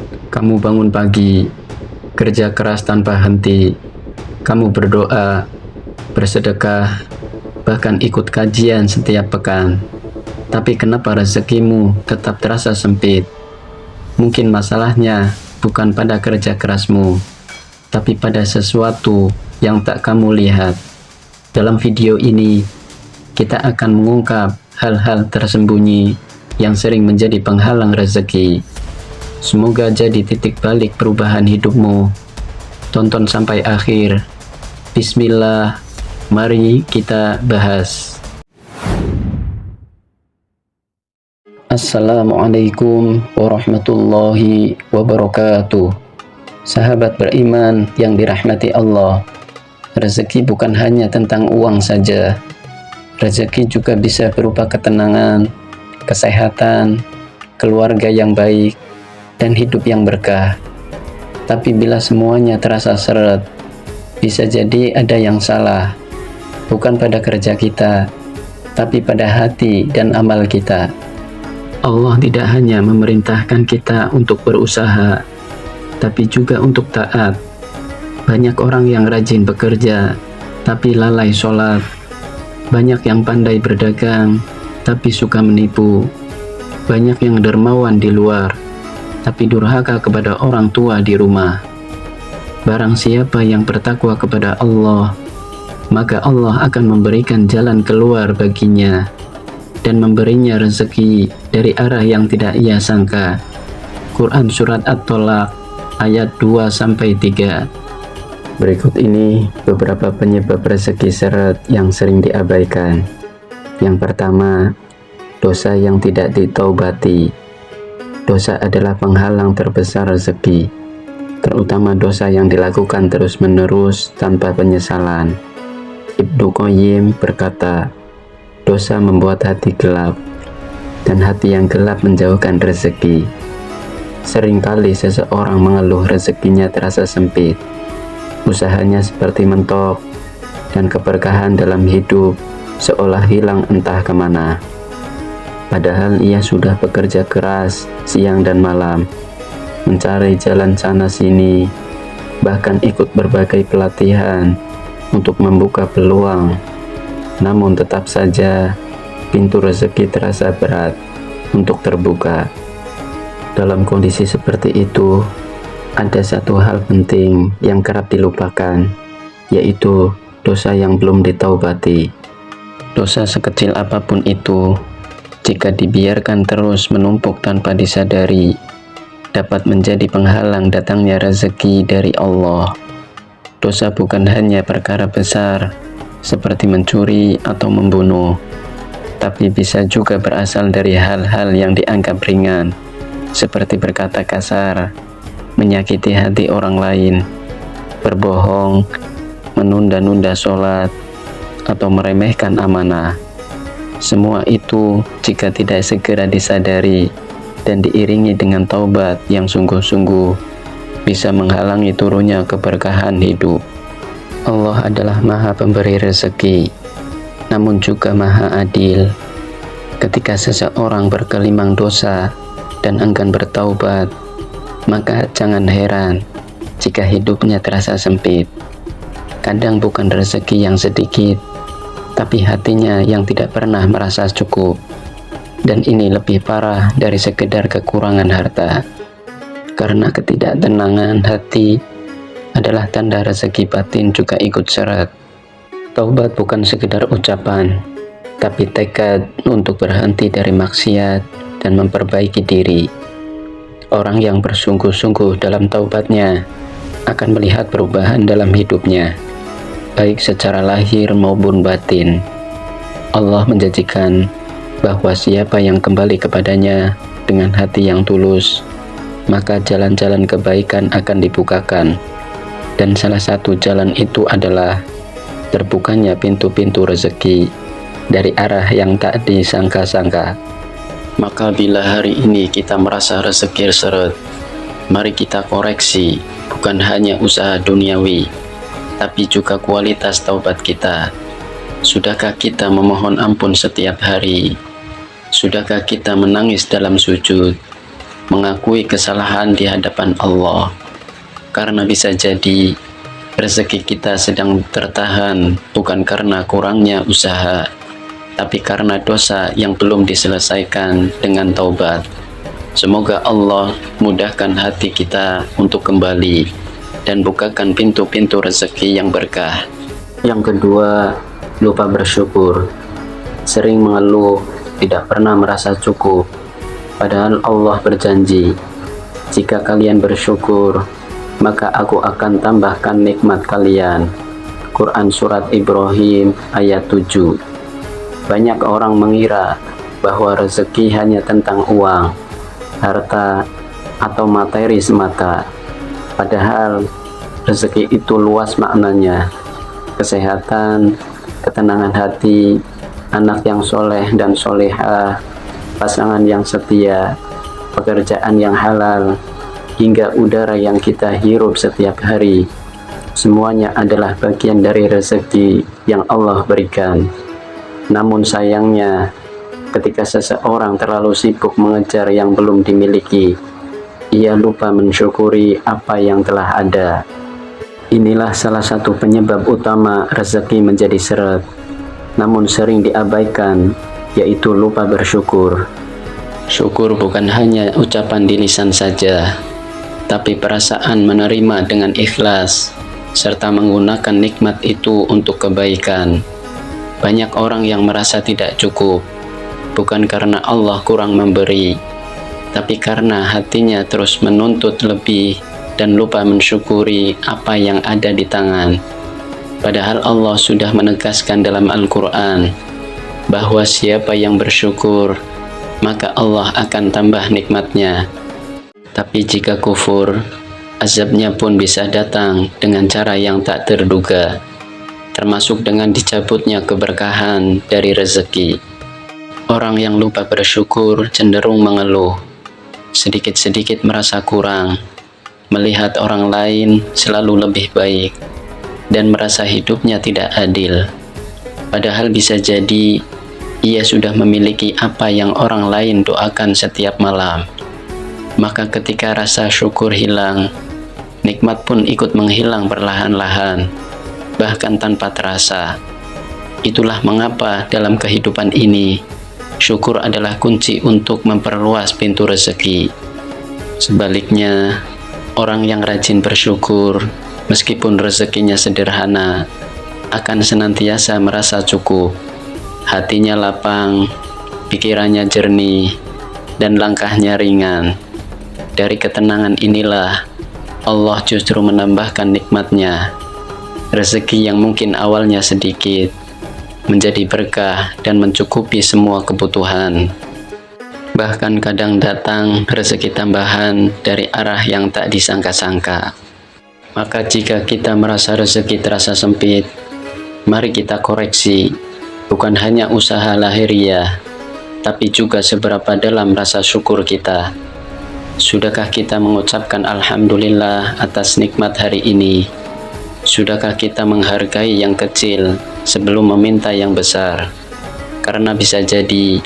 Kamu bangun pagi, kerja keras tanpa henti. Kamu berdoa, bersedekah, bahkan ikut kajian setiap pekan. Tapi kenapa rezekimu tetap terasa sempit? Mungkin masalahnya bukan pada kerja kerasmu, tapi pada sesuatu yang tak kamu lihat. Dalam video ini, kita akan mengungkap hal-hal tersembunyi yang sering menjadi penghalang rezeki. Semoga jadi titik balik perubahan hidupmu. Tonton sampai akhir. Bismillah, mari kita bahas. Assalamualaikum warahmatullahi wabarakatuh. Sahabat beriman yang dirahmati Allah, rezeki bukan hanya tentang uang saja. Rezeki juga bisa berupa ketenangan, kesehatan, keluarga yang baik, dan hidup yang berkah. Tapi bila semuanya terasa seret, bisa jadi ada yang salah, bukan pada kerja kita, tapi pada hati dan amal kita. Allah tidak hanya memerintahkan kita untuk berusaha, tapi juga untuk taat. Banyak orang yang rajin bekerja, tapi lalai sholat. Banyak yang pandai berdagang, tapi suka menipu. Banyak yang dermawan di luar, tapi durhaka kepada orang tua di rumah. Barang siapa yang bertakwa kepada Allah, maka Allah akan memberikan jalan keluar baginya dan memberinya rezeki dari arah yang tidak ia sangka. Quran Surat At-Tolaq ayat 2-3. Berikut ini beberapa penyebab rezeki seret yang sering diabaikan. Yang pertama, dosa yang tidak ditaubati. Dosa adalah penghalang terbesar rezeki, terutama dosa yang dilakukan terus-menerus tanpa penyesalan. Ibnu Qayyim berkata, dosa membuat hati gelap, dan hati yang gelap menjauhkan rezeki. Seringkali seseorang mengeluh rezekinya terasa sempit, usahanya seperti mentok, dan keberkahan dalam hidup seolah hilang entah kemana. Padahal ia sudah bekerja keras siang dan malam, mencari jalan sana-sini, bahkan ikut berbagai pelatihan untuk membuka peluang. Namun tetap saja, pintu rezeki terasa berat untuk terbuka. Dalam kondisi seperti itu, ada satu hal penting yang kerap dilupakan, yaitu dosa yang belum ditaubati. Dosa sekecil apapun itu, jika dibiarkan terus menumpuk tanpa disadari, dapat menjadi penghalang datangnya rezeki dari Allah. Dosa bukan hanya perkara besar, seperti mencuri atau membunuh, tapi bisa juga berasal dari hal-hal yang dianggap ringan, seperti berkata kasar, menyakiti hati orang lain, berbohong, menunda-nunda sholat, atau meremehkan amanah. Semua itu jika tidak segera disadari dan diiringi dengan taubat yang sungguh-sungguh, bisa menghalangi turunnya keberkahan hidup. Allah adalah Maha Pemberi rezeki, namun juga Maha Adil. Ketika seseorang berkelimang dosa dan enggan bertaubat, maka jangan heran jika hidupnya terasa sempit. Kadang bukan rezeki yang sedikit, tapi hatinya yang tidak pernah merasa cukup. Dan ini lebih parah dari sekedar kekurangan harta, karena ketidaktenangan hati adalah tanda rezeki batin juga ikut seret. Taubat bukan sekedar ucapan, tapi tekad untuk berhenti dari maksiat dan memperbaiki diri. Orang yang bersungguh-sungguh dalam taubatnya akan melihat perubahan dalam hidupnya, baik secara lahir maupun batin. Allah menjanjikan bahwa siapa yang kembali kepadanya dengan hati yang tulus, maka jalan-jalan kebaikan akan dibukakan. Dan salah satu jalan itu adalah terbukanya pintu-pintu rezeki dari arah yang tak disangka-sangka. Maka bila hari ini kita merasa rezeki seret, mari kita koreksi bukan hanya usaha duniawi, tapi juga kualitas taubat kita. Sudahkah kita memohon ampun setiap hari? Sudahkah kita menangis dalam sujud? mengakui kesalahan di hadapan Allah. Karena bisa jadi rezeki kita sedang tertahan bukan karena kurangnya usaha, tapi karena dosa yang belum diselesaikan dengan taubat. Semoga Allah mudahkan hati kita untuk kembali dan bukakan pintu-pintu rezeki yang berkah. Yang kedua, lupa bersyukur. Sering mengeluh, tidak pernah merasa cukup. Padahal Allah berjanji, jika kalian bersyukur, maka aku akan tambahkan nikmat kalian. Quran Surat Ibrahim ayat 7. Banyak orang mengira bahwa rezeki hanya tentang uang, harta, atau materi semata. Padahal rezeki itu luas maknanya. Kesehatan, ketenangan hati, anak yang soleh dan solehah, pasangan yang setia, pekerjaan yang halal, hingga udara yang kita hirup setiap hari. Semuanya adalah bagian dari rezeki yang Allah berikan. Namun sayangnya, ketika seseorang terlalu sibuk mengejar yang belum dimiliki, ia lupa mensyukuri apa yang telah ada. Inilah salah satu penyebab utama rezeki menjadi seret, namun sering diabaikan, yaitu lupa bersyukur. Syukur bukan hanya ucapan di lisan saja, tapi perasaan menerima dengan ikhlas, serta menggunakan nikmat itu untuk kebaikan. Banyak orang yang merasa tidak cukup, bukan karena Allah kurang memberi, tapi karena hatinya terus menuntut lebih dan lupa mensyukuri apa yang ada di tangan. Padahal Allah sudah menegaskan dalam Al-Quran, bahwa siapa yang bersyukur, maka Allah akan tambah nikmatnya. Tapi jika kufur, azabnya pun bisa datang dengan cara yang tak terduga, termasuk dengan dicabutnya keberkahan dari rezeki. Orang yang lupa bersyukur cenderung mengeluh, sedikit-sedikit merasa kurang, melihat orang lain selalu lebih baik, dan merasa hidupnya tidak adil. Padahal bisa jadi ia sudah memiliki apa yang orang lain doakan setiap malam. Maka ketika rasa syukur hilang, nikmat pun ikut menghilang perlahan-lahan, bahkan tanpa terasa. Itulah mengapa dalam kehidupan ini, syukur adalah kunci untuk memperluas pintu rezeki. Sebaliknya, orang yang rajin bersyukur, meskipun rezekinya sederhana, akan senantiasa merasa cukup. Hatinya lapang, pikirannya jernih, dan langkahnya ringan. Dari ketenangan inilah Allah justru menambahkan nikmatnya. Rezeki yang mungkin awalnya sedikit menjadi berkah dan mencukupi semua kebutuhan. Bahkan kadang datang rezeki tambahan dari arah yang tak disangka-sangka. Maka jika kita merasa rezeki terasa sempit, mari kita koreksi, bukan hanya usaha lahiriah, tapi juga seberapa dalam rasa syukur kita. Sudahkah kita mengucapkan Alhamdulillah atas nikmat hari ini? Sudahkah kita menghargai yang kecil sebelum meminta yang besar? Karena bisa jadi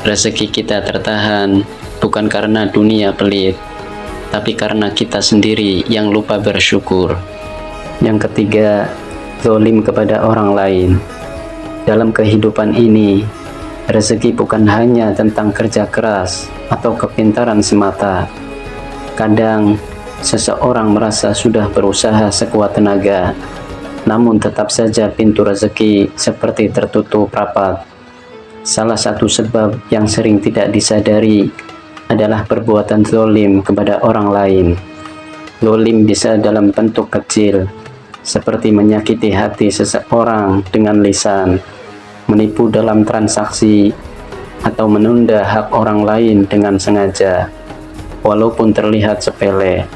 rezeki kita tertahan bukan karena dunia pelit, tapi karena kita sendiri yang lupa bersyukur. Yang ketiga, zalim kepada orang lain. Dalam kehidupan ini, rezeki bukan hanya tentang kerja keras atau kepintaran semata. Kadang, seseorang merasa sudah berusaha sekuat tenaga, namun tetap saja pintu rezeki seperti tertutup rapat. Salah satu sebab yang sering tidak disadari adalah perbuatan zalim kepada orang lain. Zalim bisa dalam bentuk kecil, seperti menyakiti hati seseorang dengan lisan, menipu dalam transaksi, atau menunda hak orang lain dengan sengaja, walaupun terlihat sepele.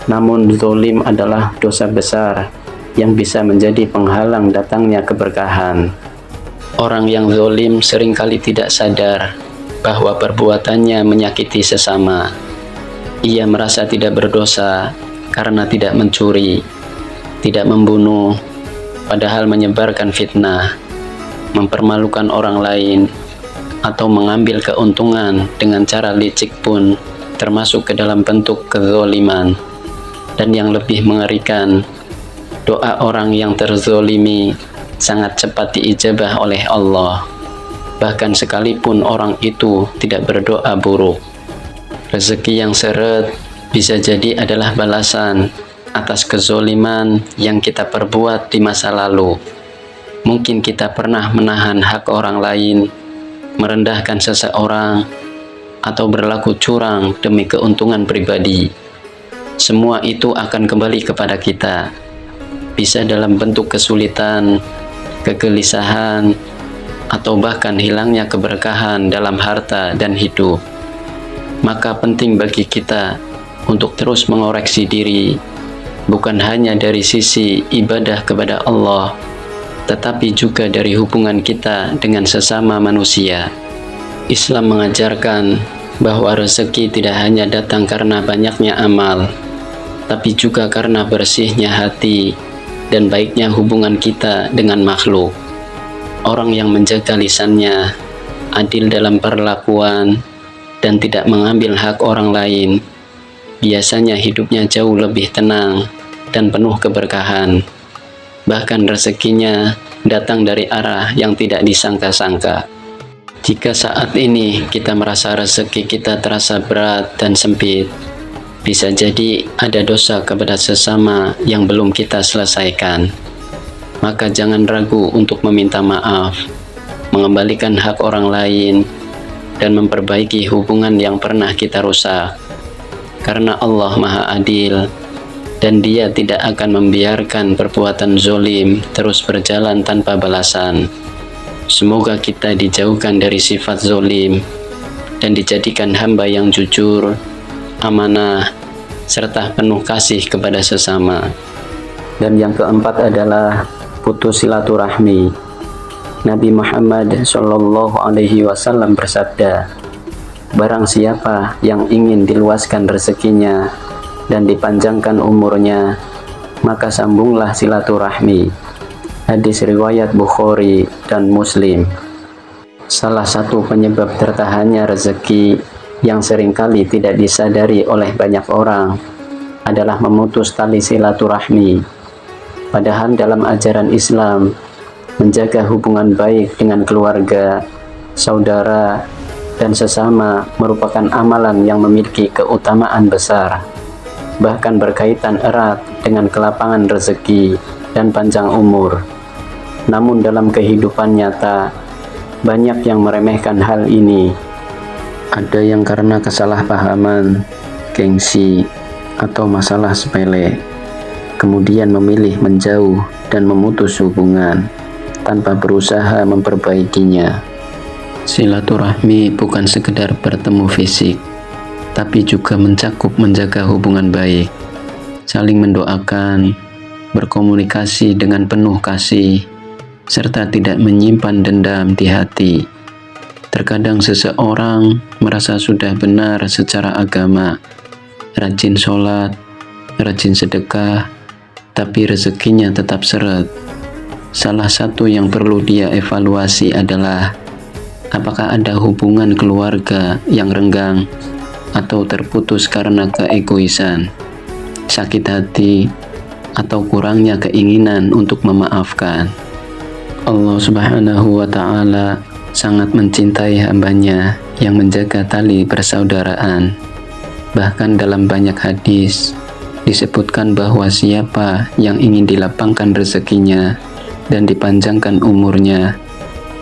Namun zalim adalah dosa besar yang bisa menjadi penghalang datangnya keberkahan. Orang yang zalim seringkali tidak sadar bahwa perbuatannya menyakiti sesama. Ia merasa tidak berdosa karena tidak mencuri, tidak membunuh, padahal menyebarkan fitnah, mempermalukan orang lain, atau mengambil keuntungan dengan cara licik pun termasuk ke dalam bentuk kezoliman. Dan yang lebih mengerikan, doa orang yang terzolimi sangat cepat diijabah oleh Allah, bahkan sekalipun orang itu tidak berdoa buruk. Rezeki yang seret bisa jadi adalah balasan atas kezoliman yang kita perbuat di masa lalu. Mungkin kita pernah menahan hak orang lain, merendahkan seseorang, atau berlaku curang demi keuntungan pribadi. Semua itu akan kembali kepada kita, bisa dalam bentuk kesulitan, kegelisahan, atau bahkan hilangnya keberkahan dalam harta dan hidup. Maka penting bagi kita untuk terus mengoreksi diri, bukan hanya dari sisi ibadah kepada Allah, tetapi juga dari hubungan kita dengan sesama manusia. Islam mengajarkan bahwa rezeki tidak hanya datang karena banyaknya amal, tapi juga karena bersihnya hati dan baiknya hubungan kita dengan makhluk. Orang yang menjaga lisannya, adil dalam perlakuan, dan tidak mengambil hak orang lain, biasanya hidupnya jauh lebih tenang dan penuh keberkahan. Bahkan rezekinya datang dari arah yang tidak disangka-sangka. Jika saat ini kita merasa rezeki kita terasa berat dan sempit, bisa jadi ada dosa kepada sesama yang belum kita selesaikan. Maka jangan ragu untuk meminta maaf, mengembalikan hak orang lain, dan memperbaiki hubungan yang pernah kita rusak. Karena Allah Maha Adil, dan Dia tidak akan membiarkan perbuatan zolim terus berjalan tanpa balasan. Semoga kita dijauhkan dari sifat zolim dan dijadikan hamba yang jujur, amanah, serta penuh kasih kepada sesama. Dan yang keempat adalah putus silaturahmi. Nabi Muhammad SAW bersabda, barang siapa yang ingin diluaskan rezekinya dan dipanjangkan umurnya, maka sambunglah silaturahmi. Hadis riwayat Bukhari dan Muslim. Salah satu penyebab tertahannya rezeki yang seringkali tidak disadari oleh banyak orang adalah memutus tali silaturahmi. Padahal dalam ajaran Islam, menjaga hubungan baik dengan keluarga, saudara, dan sesama merupakan amalan yang memiliki keutamaan besar, bahkan berkaitan erat dengan kelapangan rezeki dan panjang umur. Namun dalam kehidupan nyata, banyak yang meremehkan hal ini. Ada yang karena kesalahpahaman, gengsi, atau masalah sepele, kemudian memilih menjauh dan memutus hubungan tanpa berusaha memperbaikinya. Silaturahmi bukan sekedar bertemu fisik, tapi juga mencakup menjaga hubungan baik, saling mendoakan, berkomunikasi dengan penuh kasih, serta tidak menyimpan dendam di hati. Terkadang seseorang merasa sudah benar secara agama, rajin sholat, rajin sedekah, tapi rezekinya tetap seret. Salah satu yang perlu dia evaluasi adalah apakah ada hubungan keluarga yang renggang atau terputus karena keegoisan, sakit hati, atau kurangnya keinginan untuk memaafkan. Allah Subhanahu wa Ta'ala sangat mencintai hambanya yang menjaga tali persaudaraan. Bahkan dalam banyak hadis disebutkan bahwa siapa yang ingin dilapangkan rezekinya dan dipanjangkan umurnya,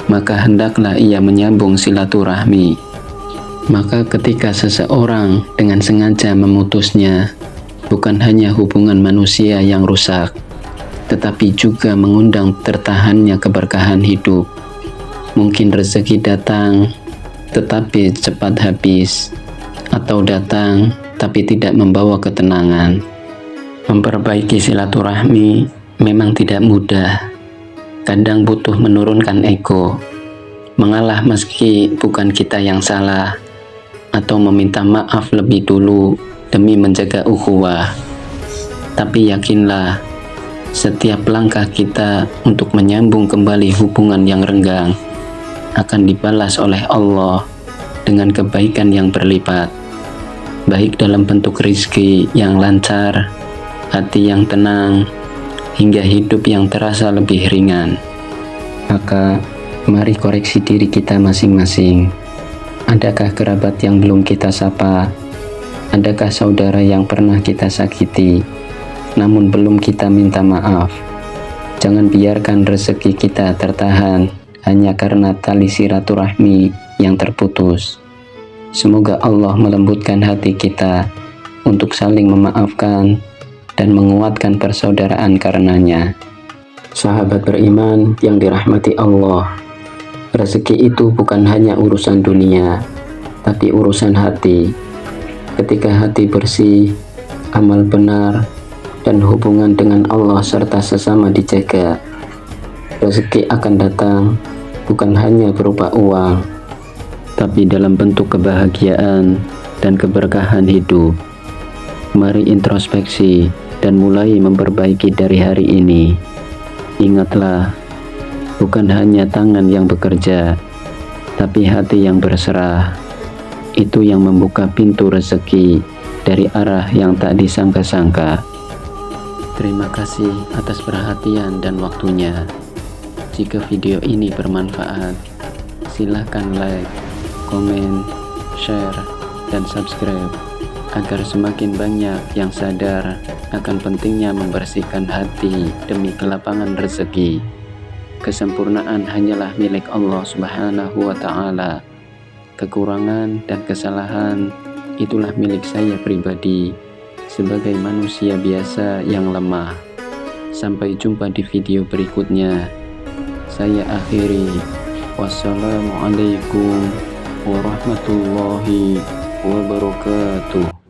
maka hendaklah ia menyambung silaturahmi. Maka ketika seseorang dengan sengaja memutusnya, bukan hanya hubungan manusia yang rusak, tetapi juga mengundang tertahannya keberkahan hidup. Mungkin rezeki datang, tetapi cepat habis, atau datang, tapi tidak membawa ketenangan. Memperbaiki silaturahmi memang tidak mudah. Kadang butuh menurunkan ego, mengalah meski bukan kita yang salah, atau meminta maaf lebih dulu demi menjaga ukhuwah. Tapi yakinlah, setiap langkah kita untuk menyambung kembali hubungan yang renggang akan dibalas oleh Allah dengan kebaikan yang berlipat. baik dalam bentuk rizki yang lancar, hati yang tenang, hingga hidup yang terasa lebih ringan. Maka, mari koreksi diri kita masing-masing. Adakah kerabat yang belum kita sapa? Adakah saudara yang pernah kita sakiti, namun belum kita minta maaf? Jangan biarkan rezeki kita tertahan hanya karena tali silaturahmi yang terputus. Semoga Allah melembutkan hati kita untuk saling memaafkan dan menguatkan persaudaraan karenanya. Sahabat beriman yang dirahmati Allah, rezeki itu bukan hanya urusan dunia, tapi urusan hati. Ketika hati bersih, amal benar, dan hubungan dengan Allah serta sesama dijaga, rezeki akan datang bukan hanya berupa uang, tapi dalam bentuk kebahagiaan dan keberkahan hidup. Mari introspeksi dan mulai memperbaiki dari hari ini. Ingatlah, bukan hanya tangan yang bekerja, tapi hati yang berserah. Itu yang membuka pintu rezeki dari arah yang tak disangka-sangka. Terima kasih atas perhatian dan waktunya. Jika video ini bermanfaat, silahkan like, komen, share, dan subscribe agar semakin banyak yang sadar akan pentingnya membersihkan hati demi kelapangan rezeki. Kesempurnaan hanyalah milik Allah Subhanahu wa Ta'ala. Kekurangan dan kesalahan itulah milik saya pribadi sebagai manusia biasa yang lemah. Sampai jumpa di video berikutnya. Saya akhiri. Wassalamualaikum warahmatullahi wabarakatuh.